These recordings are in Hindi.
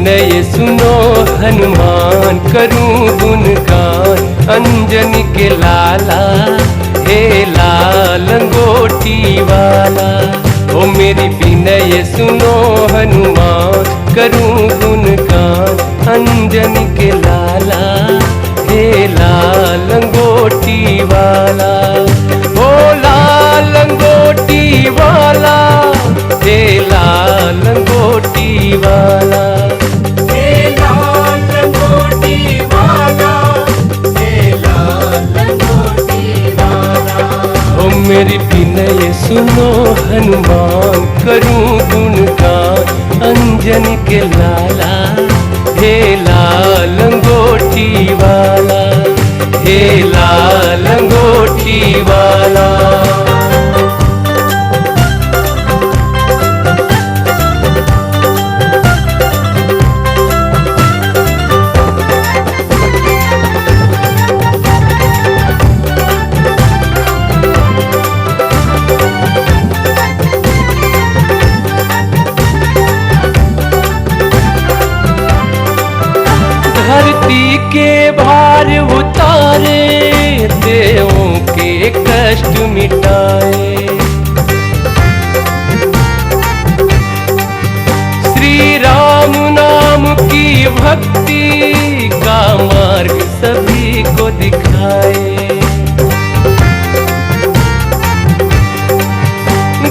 विनय सुनो हनुमान, करूं गुणगान अंजनी के लाला, हे लाल लंगोटी वाला। ओ मेरी विनय सुनो हनुमान, करूं गुणगान अंजनी के लाला, हे लाल लंगोटी वाला। ओ लाल लंगोटी वाला, हे लाल लंगोटी वाला, हे लाल लंगोटी वाला, हे लाल लंगोटी वाला। ओ मेरी विनय सुनो हनुमान, करूं गुणगान अंजनी के लाला, हे लाल लंगोटी वाला, हे लाल लंगोटी वाला। धरती के भार उतारे, देवों के कष्ट मिटाए, श्री राम नाम की भक्ति का मार्ग सभी को दिखाए।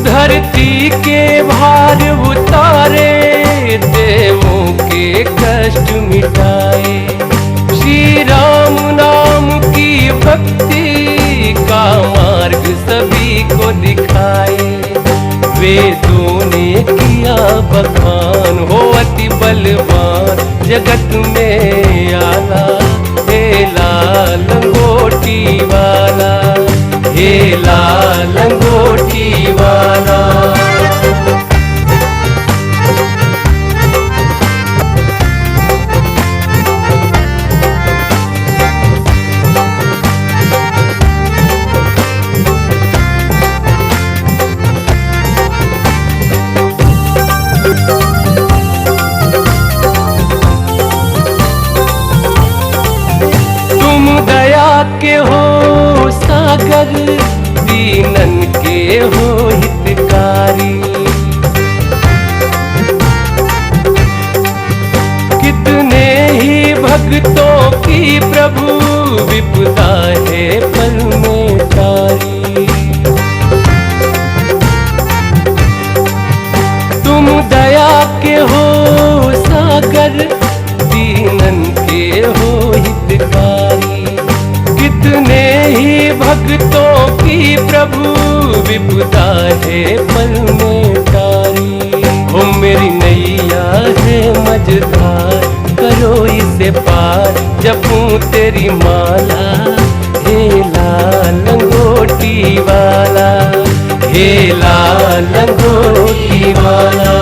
धरती के भार उतारे, देवों के कष्ट मिटाए, श्री राम नाम की भक्ति का मार्ग सभी को दिखाए। वेदों ने किया बखान, हो अति बलवान जगत में आला, हे लाल लंगोटी वाला, हे लाल लंगोटी वाला। के हो सागर, दीनन के हो हितकारी, कितने ही भक्तों की प्रभु विपदा है पल में टारी। तुम दया के हो सागर, दीनन के हो हितकारी, कितने ही भक्तों की प्रभु विपदा है पल में टारी। हो मेरी नैया है मझधार, करो इसे पार, जपूं तेरी माला, हे लाल लंगोटी वाला, हे लाल लंगोटी वाला।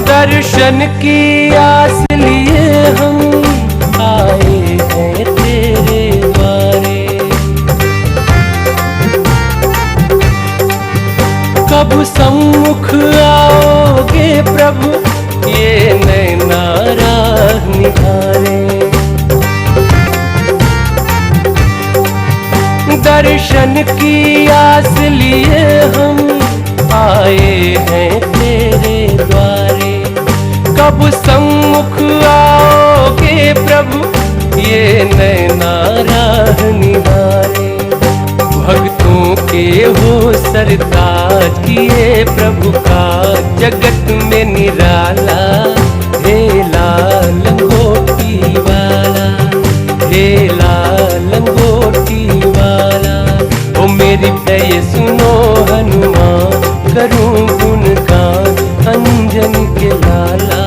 दर्शन की आस लिए हम आए हैं तेरे द्वारे, कब सम्मुख आओगे प्रभु, ये नैना राह निहारे। दर्शन की आस लिए हम आए हैं तेरे द्वारे, कब सम्मुख आओगे प्रभु, ये नैना राह निहारे। भक्तों के हो सरताज, किए प्रभु का जगत में निराला, हे लाल लंगोटी वाला, हे लाल लंगोटी वाला। ओ मेरी दया सुनो हनुमान, करूं गुणगान अंजनी के लाला,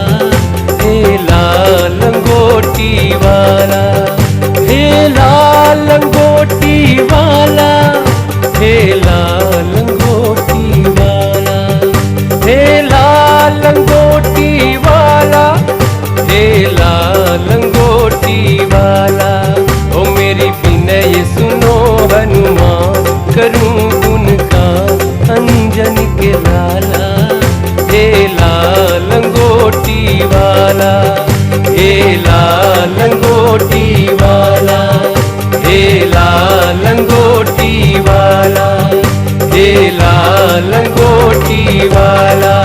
हे लाल लंगोटी वाला, हे लाल लंगोटी वाला, लंगोटी वाला,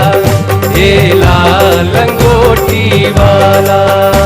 हे लाल लंगोटी वाला।